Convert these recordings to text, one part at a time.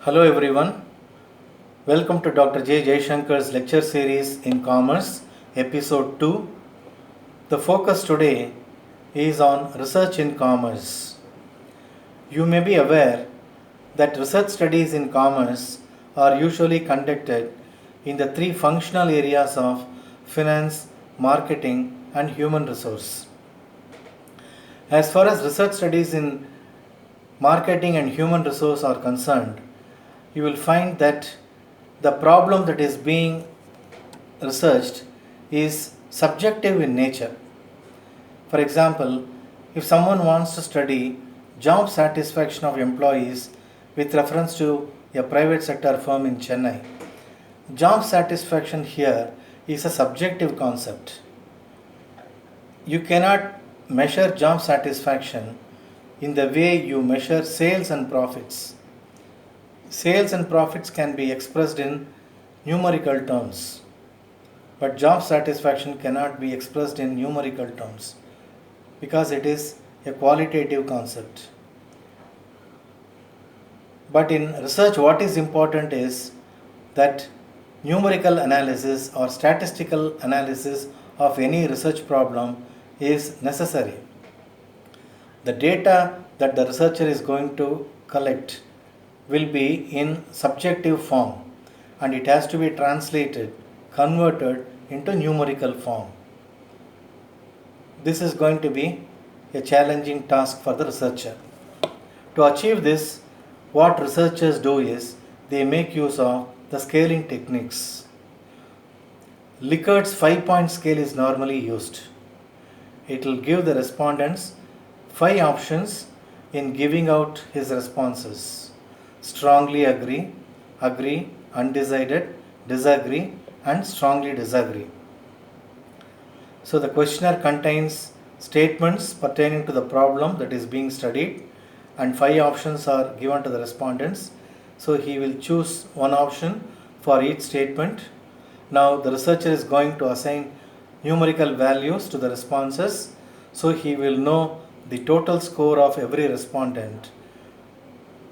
Hello everyone, welcome to Dr. J. Jaishankar's lecture series in Commerce, episode 2. The focus today is on research in commerce. You may be aware that research studies in commerce are usually conducted in the three functional areas of finance, marketing, and human resource. As far as research studies in marketing and human resource are concerned, you will find that the problem that is being researched is subjective in nature. For example, if someone wants to study job satisfaction of employees with reference to a private sector firm in Chennai, job satisfaction here is a subjective concept. You cannot measure job satisfaction in the way you measure sales and profits. Sales and profits can be expressed in numerical terms, but job satisfaction cannot be expressed in numerical terms because it is a qualitative concept. But in research, what is important is that numerical analysis or statistical analysis of any research problem is necessary. The data that the researcher is going to collect will be in subjective form and it has to be converted into numerical form. This is going to be a challenging task for the researcher. To achieve this, what researchers do is they make use of the scaling techniques. Likkert's 5-point scale is normally used. It will give the respondents 5 options in giving out his responses: strongly agree, agree, undecided, disagree, and strongly disagree. So the questionnaire contains statements pertaining to the problem that is being studied, and 5 options are given to the respondents. So he will choose one option for each statement. Now the researcher is going to assign numerical values to the responses, so he will know the total score of every respondent.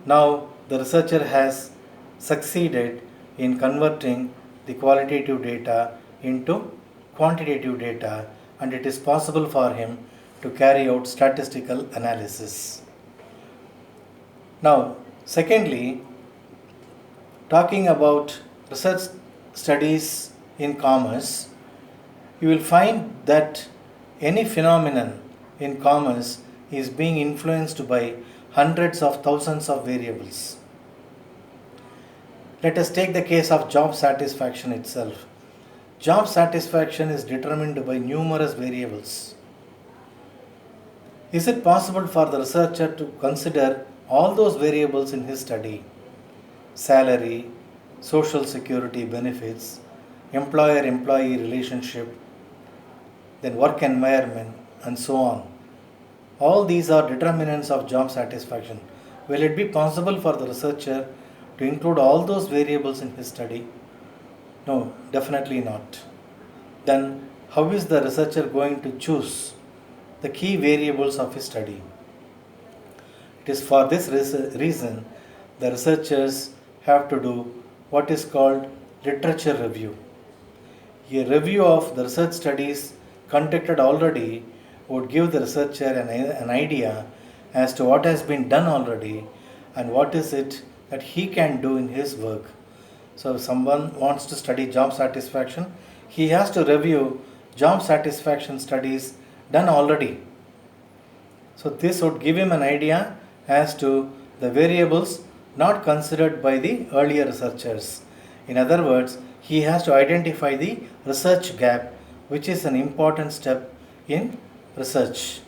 Now the researcher has succeeded in converting the qualitative data into quantitative data, and it is possible for him to carry out statistical analysis. Now, secondly, talking about research studies in commerce, you will find that any phenomenon in commerce is being influenced by hundreds of thousands of variables. Let us take the case of job satisfaction itself. Job satisfaction is determined by numerous variables. Is it possible for the researcher to consider all those variables in his study? Salary, social security benefits, employer-employee relationship, then work environment, and so on. All these are determinants of job satisfaction. Will it be possible for the researcher to include all those variables in his study? No, definitely not. Then how is the researcher going to choose the key variables of his study? It is for this reason the researchers have to do what is called literature review. A review of the research studies conducted already would give the researcher an idea as to what has been done already and what is it that he can do in his work. So if someone wants to study job satisfaction, he has to review job satisfaction studies done already. So this would give him an idea as to the variables not considered by the earlier researchers. In other words, he has to identify the research gap, which is an important step in research.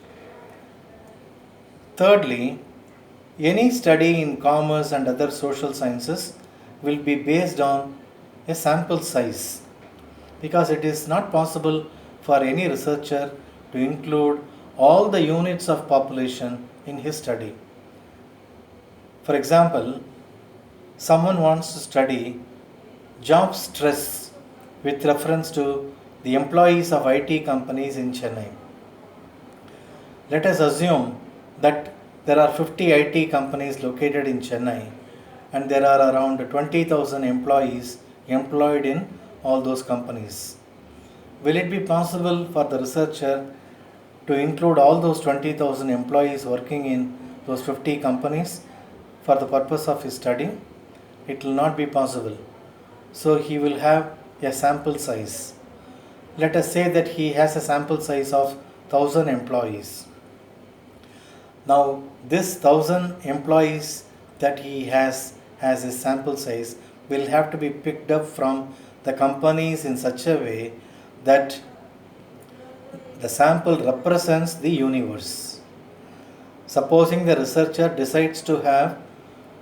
Thirdly, any study in commerce and other social sciences will be based on a sample size because it is not possible for any researcher to include all the units of population in his study. For example, someone wants to study job stress with reference to the employees of IT companies in Chennai. Let us assume that there are 50 IT companies located in Chennai and there are around 20,000 employees employed in all those companies. Will it be possible for the researcher to include all those 20,000 employees working in those 50 companies for the purpose of his study? It will not be possible. So he will have a sample size. Let us say that he has a sample size of 1000 employees. Now, this 1000 employees that he has as his sample size will have to be picked up from the companies in such a way that the sample represents the universe. Supposing the researcher decides to have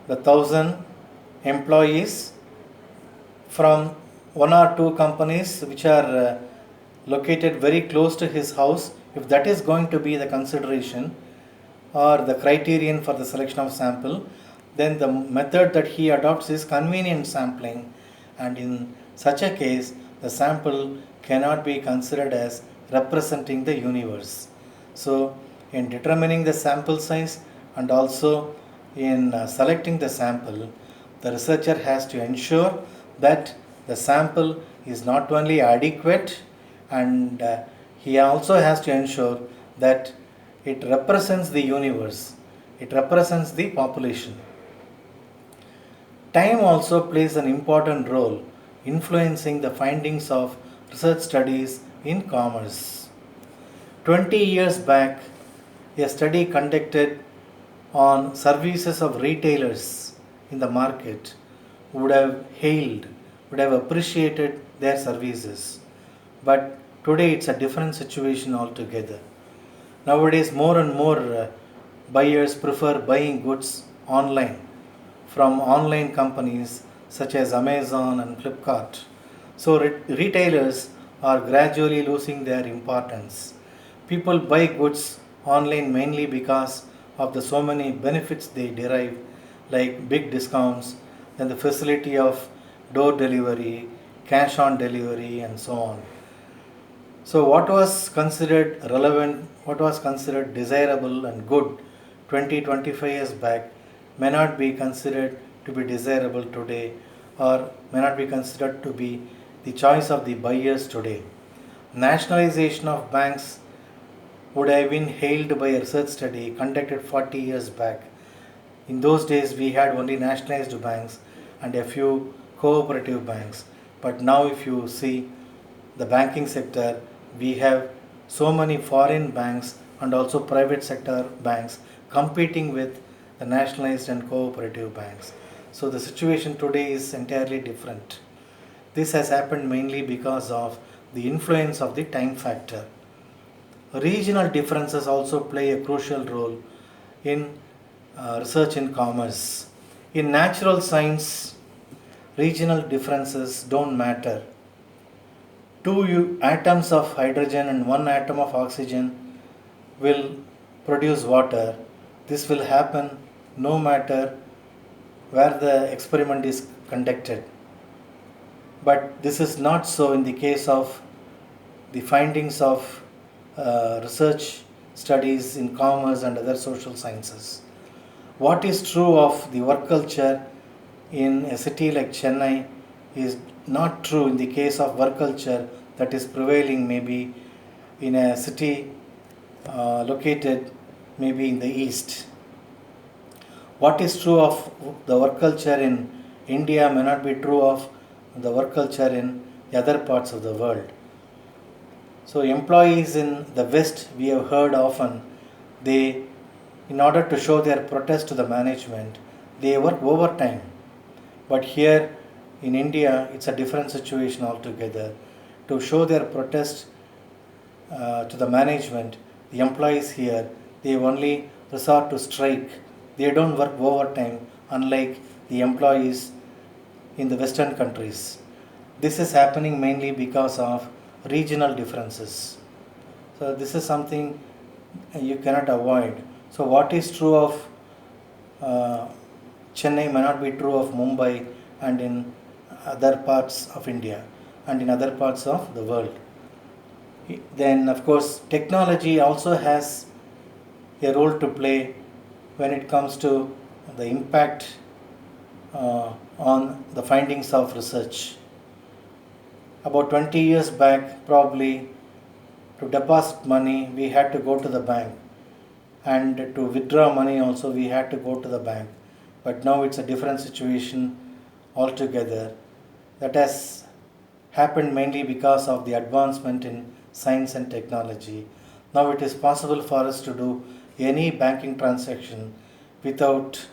the 1000 employees from one or two companies which are located very close to his house, if that is going to be the consideration or the criterion for the selection of sample, then the method that he adopts is convenient sampling, and in such a case the sample cannot be considered as representing the universe. So in determining the sample size and also in selecting the sample, the researcher has to ensure that the sample is not only adequate, and he also has to ensure that it represents the universe, it represents the population. Time also plays an important role influencing the findings of research studies in commerce. 20 years back, a study conducted on services of retailers in the market would have hailed, would have appreciated their services. But today it's a different situation altogether. Nowadays, more and more buyers prefer buying goods online from online companies such as Amazon and Flipkart. So, retailers are gradually losing their importance. People buy goods online mainly because of the so many benefits they derive, like big discounts, then the facility of door delivery, cash on delivery, and so on. So, what was considered relevant, what was considered desirable and good 20-25 years back may not be considered to be desirable today, or may not be considered to be the choice of the buyers today. Nationalization of banks would have been hailed by a research study conducted 40 years back. In those days, we had only nationalized banks and a few cooperative banks. But now, if you see the banking sector, we have so many foreign banks and also private sector banks competing with the nationalized and cooperative banks. So the situation today is entirely different. This has happened mainly because of the influence of the time factor. Regional differences also play a crucial role in research in commerce. In natural science, regional differences don't matter. Two atoms of hydrogen and one atom of oxygen will produce water. This will happen no matter where the experiment is conducted. But this is not so in the case of the findings of research studies in commerce and other social sciences. What is true of the work culture in a city like Chennai is not true in the case of work culture that is prevailing maybe in a city located maybe in the east. What is true of the work culture in India may not be true of the work culture in the other parts of the world. So employees in the West, we have heard often, they, in order to show their protest to the management, they work overtime. But here in India, it's a different situation altogether. To show their protest to the management, the employees here, they only resort to strike. They don't work overtime, unlike the employees in the Western countries. This is happening mainly because of regional differences. So this is something you cannot avoid. So what is true of Chennai may not be true of Mumbai and in other parts of India and in other parts of the world. Then of course technology also has a role to play when it comes to the impact on the findings of research. About 20 years back, probably, to deposit money, we had to go to the bank, and to withdraw money also, we had to go to the bank. But now it's a different situation altogether. That has happened mainly because of the advancement in science and technology. Now it is possible for us to do any banking transaction without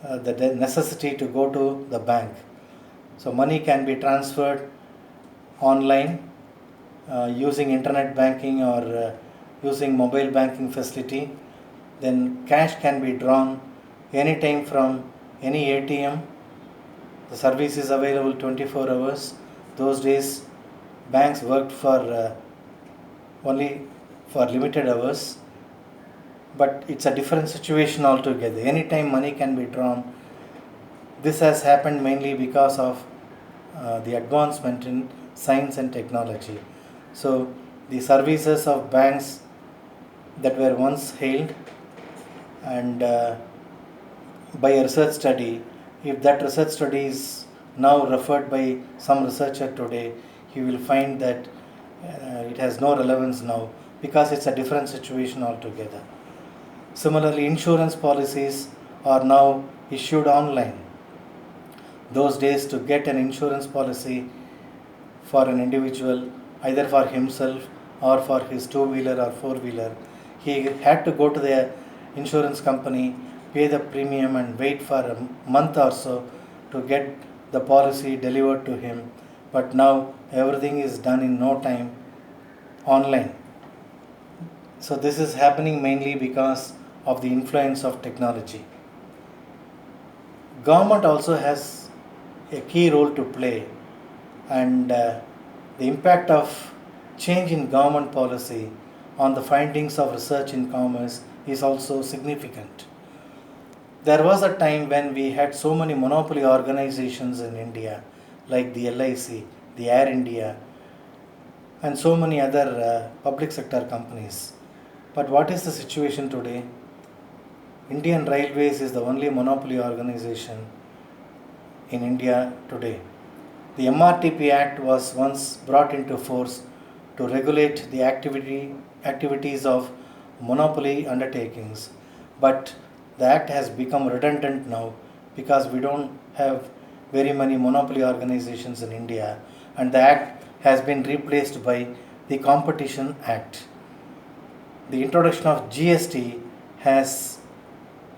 the necessity to go to the bank. So money can be transferred online using internet banking or using mobile banking facility. Then cash can be drawn anytime from any ATM. The service is available 24 hours. Those days banks worked for only for limited hours, but it's a different situation altogether. Anytime money can be drawn. This has happened mainly because of the advancement in science and technology. So the services of banks that were once hailed, and by a research study, if that research study is now referred by some researcher today, he will find that it has no relevance now because it's a different situation altogether. Similarly, insurance policies are now issued online. Those days, to get an insurance policy for an individual, either for himself or for his two-wheeler or four-wheeler, he had to go to the insurance company, pay the premium and wait for a month or so to get the policy delivered to him. But now everything is done in no time online. So this is happening mainly because of the influence of technology. Government also has a key role to play, and the impact of change in government policy on the findings of research in commerce is also significant. There was a time when we had so many monopoly organizations in India, like the LIC, the Air India, and so many other public sector companies. But what is the situation today? Indian Railways is the only monopoly organization in India today. The MRTP Act was once brought into force to regulate the activities of monopoly undertakings, but the act has become redundant now because we don't have very many monopoly organizations in India, and the act has been replaced by the Competition Act. The introduction of GST has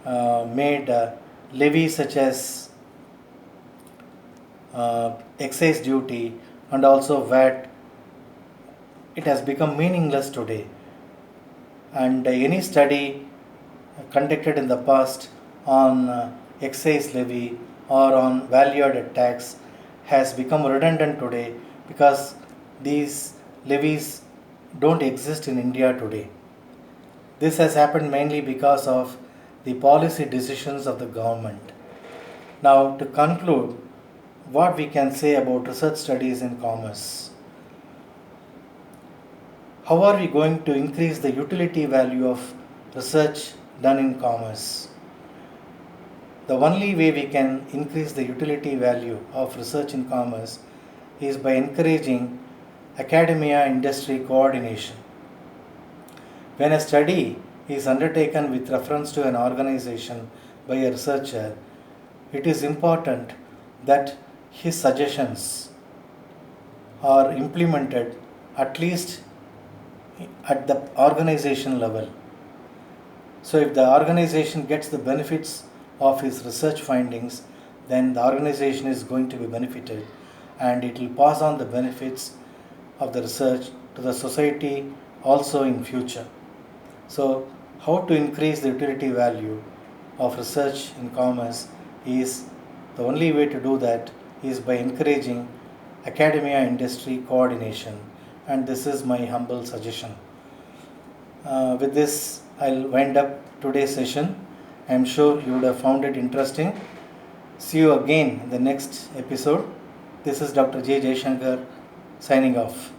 made levies such as excise duty and also VAT, it has become meaningless today. And any study conducted in the past on excise levy or on value added tax has become redundant today because these levies don't exist in India today. This has happened mainly because of the policy decisions of the government. Now, to conclude, what we can say about research studies in commerce. How are we going to increase the utility value of research done in commerce? The only way we can increase the utility value of research in commerce is by encouraging academia-industry coordination. When a study is undertaken with reference to an organization by a researcher, it is important that his suggestions are implemented at least at the organization level. So if the organization gets the benefits of his research findings, then the organization is going to be benefited and it will pass on the benefits of the research to the society also in future. So how to increase the utility value of research in commerce is the only way to do that is by encouraging academia industry coordination, and this is my humble suggestion. With this, I'll wind up today's session. I am sure you would have found it interesting. See you again in the next episode. This is Dr. J. Jaishankar signing off.